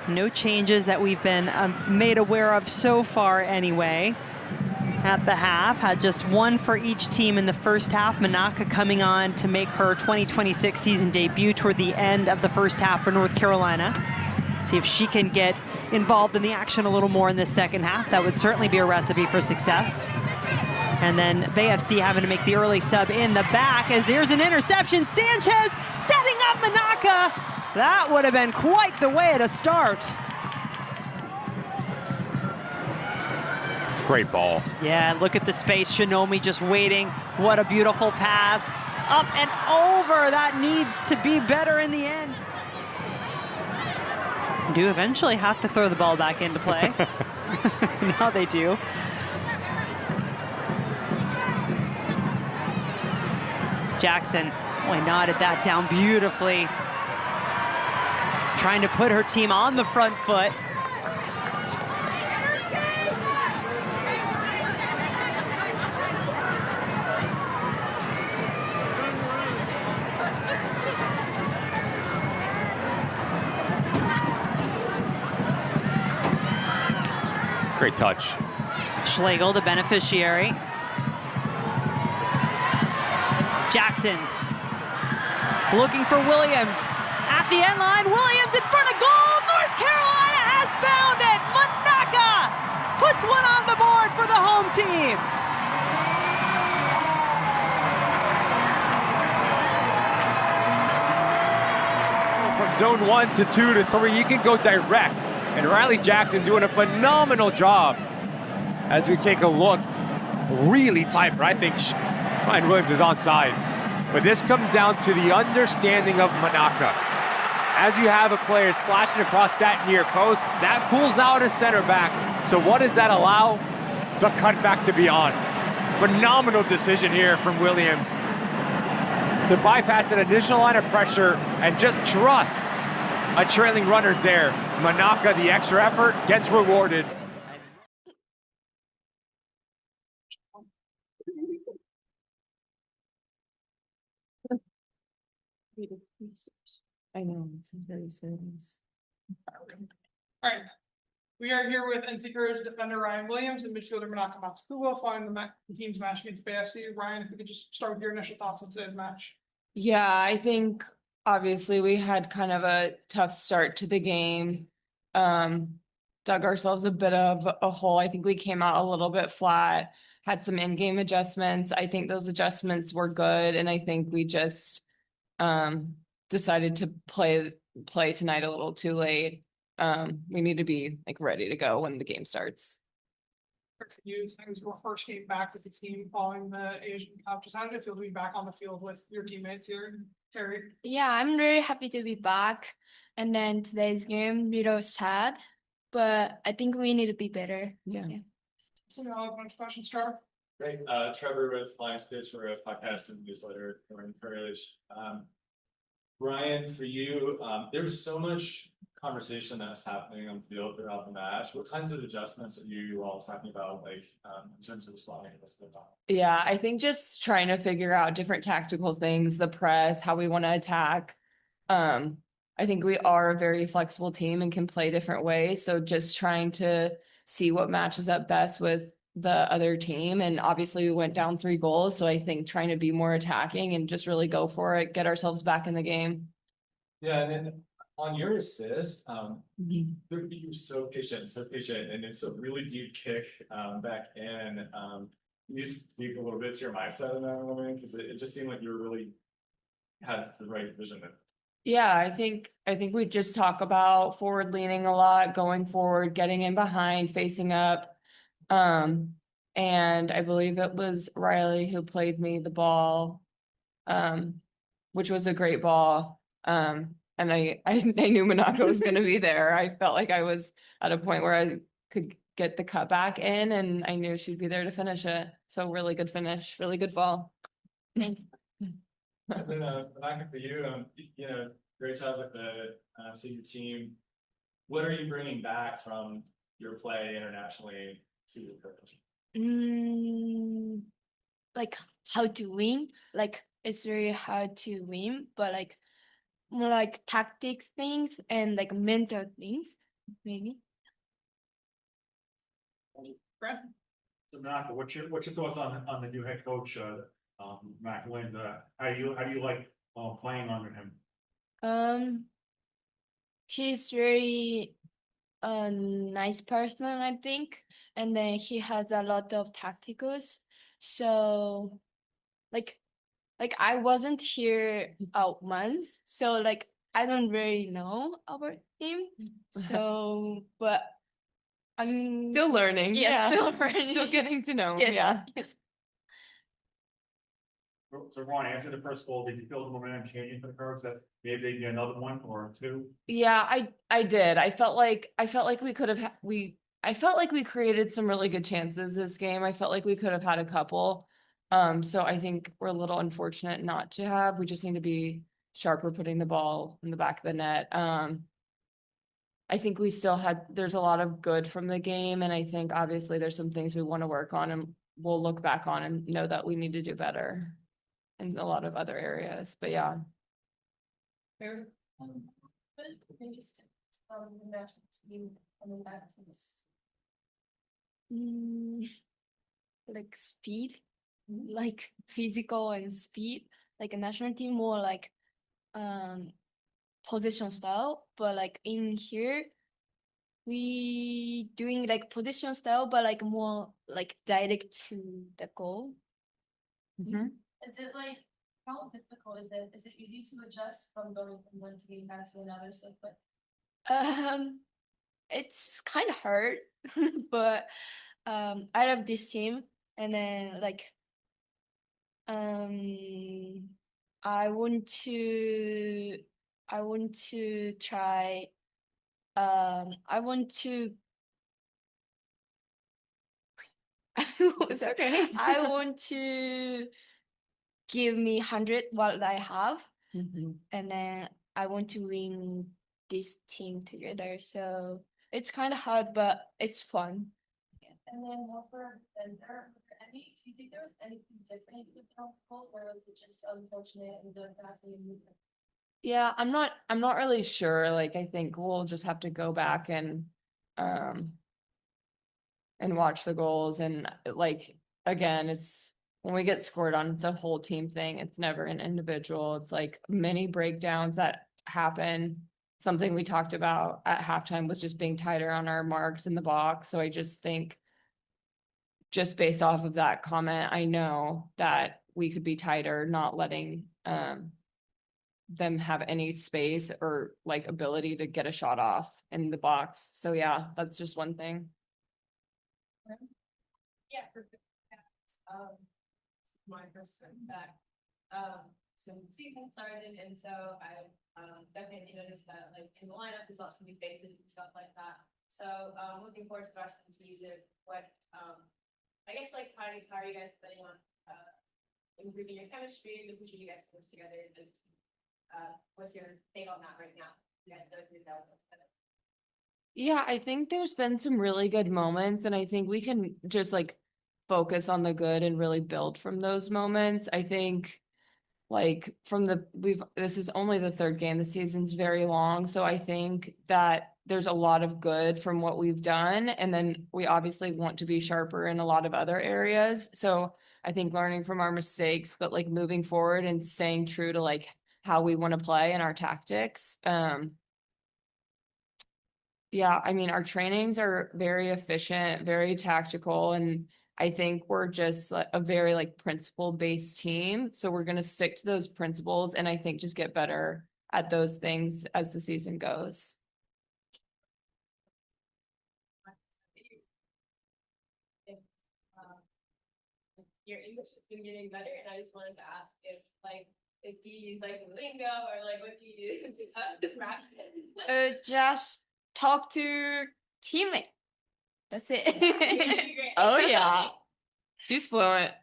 No changes that we've been made aware of so far anyway. At the half, had just one for each team in the first half. Manaka coming on to make her 2026 season debut toward the end of the first half for North Carolina. See if she can get involved in the action a little more in this second half. That would certainly be a recipe for success. And then Bay FC having to make the early sub in the back as there's an interception. Sanchez setting up Manaka. That would have been quite the way to start. Great ball. Yeah, look at the space. Shinomi just waiting. What a beautiful pass. Up and over. That needs to be better in the end. Do eventually have to throw the ball back into play. Now they do. Jackson, boy, nodded that down beautifully. Trying to put her team on the front foot. Great touch. Schlegel, the beneficiary. Jackson looking for Williams at the end line. Williams in front of goal. North Carolina has found it. Manaka puts one on the board for the home team. From zone 1 to 2 to 3, you can go direct. And Riley Jackson doing a phenomenal job as we take a look. Really tight, but I think Ryan Williams is onside. But this comes down to the understanding of Manaka. As you have a player slashing across that near post, that pulls out a center back. So what does that allow? The cutback to beyond. Phenomenal decision here from Williams to bypass an additional line of pressure and just trust a trailing runner's there. Manaka, the extra effort, gets rewarded. I know, this is very serious. All right. We are here with NC Courage defender Ryan Williams and midfielder Manaka Matsukubo following the team's match against Bay FC. Ryan, if we could just start with your initial thoughts on today's match. Yeah, I think obviously we had kind of a tough start to the game. Dug ourselves a bit of a hole. I think we came out a little bit flat, had some in-game adjustments. I think those adjustments were good, and I think we just decided to play tonight a little too late. We need to be like ready to go when the game starts. For you, it was your first game back with the team following the Asian Cup. Just how did it feel to be back on the field with your teammates here, Terry? Yeah, I'm really happy to be back. And then today's game, a little sad, but I think we need to be better. Yeah. So now a bunch of questions, Trevor. Great. Trevor with Lions Pitch for a podcast and newsletter, Morning Courage. Brian, for you, there's so much conversation that's happening on the field throughout the match. What kinds of adjustments are you all talking about, like in terms of responding to this? Yeah, I think just trying to figure out different tactical things, the press, how we want to attack. I think we are a very flexible team and can play different ways. So just trying to see what matches up best with the other team. And obviously we went down 3 goals. So I think trying to be more attacking and just really go for it, get ourselves back in the game. Yeah, and then on your assist, you're so patient, and it's a really deep kick back in. Can you speak a little bit to your mindset in that moment? Because it just seemed like you really had the right vision. Yeah, I think we just talk about forward leaning a lot, going forward, getting in behind, facing up. And I believe it was Riley who played me the ball, which was a great ball. And I knew Manaka was going to be there. I felt like I was at a point where I could get the cut back in, and I knew she'd be there to finish it. So really good finish, really good fall. Thanks. And then, Manaka, for you, great job with the senior team. What are you bringing back from your play internationally to your coach? Like how to win. Like it's very hard to win, but like more like tactics things and like mental things. maybe. Brad? So Monica, what's your thoughts on the new head coach, Mac Lind? How do you like playing under him? He's very nice person, I think, and then he has a lot of tacticals. So, like I wasn't here a month, so like I don't really know about him. So, but I'm Still learning. yeah, Yeah. still learning. Still getting to know. Yes, Yeah. yes. So Ron, after the first goal, did you feel the momentum changing for the Cubs that maybe they'd be another one or two? Yeah, I did. I felt like we could have I felt like we created some really good chances this game. I felt like we could have had a couple. So I think we're a little unfortunate not to have. We just need to be sharper putting the ball in the back of the net. I think we still there's a lot of good from the game, and I think obviously there's some things we want to work on, and we'll look back on and know that we need to do better in a lot of other areas. But yeah. Taylor? What is the biggest difference from the national team coming back to this? Like speed, like physical and speed. Like a national team more like position style, but like in here we doing like position style, but like more like direct to the goal. Is it like, how difficult is it? Is it easy to adjust from going from one team back to another so quick? It's kind of hard, but I love this team, and then like I want to try I want to It's okay. I want to give me 100 what I have, and then I want to win this team together. So it's kind of hard, but it's fun. And then what for Denver, do you think there was anything different with the goal, or was it just unfortunate and the passing and movement? Yeah, I'm not really sure. Like, I think we'll just have to go back and watch the goals. And like, again, it's when we get scored on, it's a whole team thing. It's never an individual. It's like many breakdowns that happen. Something we talked about at halftime was just being tighter on our marks in the box. So I just think just based off of that comment, I know that we could be tighter, not letting them have any space or like ability to get a shot off in the box. So yeah, that's just one thing. Yeah, perfect. My first time back. So the season started, and so I definitely noticed that like in the lineup there's lots of new faces and stuff like that. So looking forward to the rest of the season. What I guess like how are you guys planning on improving your chemistry, making sure you guys work together, and what's your take on that right now? You guys know who that was. Yeah, I think there's been some really good moments, and I think we can just like focus on the good and really build from those moments. I think like this is only the third game. The season's very long, so I think that there's a lot of good from what we've done, and then we obviously want to be sharper in a lot of other areas. So I think learning from our mistakes, but like moving forward and staying true to like how we want to play and our tactics. Yeah, I mean, our trainings are very efficient, very tactical, and I think we're just like a very like principle-based team. So we're gonna stick to those principles, and I think just get better at those things as the season goes. Your English has been getting better, and I just wanted to ask if do you use like lingo or like what do you use to practice? Just talk to teammate. That's it. Oh yeah, she's fluent.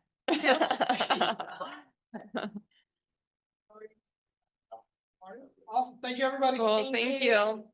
Awesome. Thank you, everybody. Cool, thank you.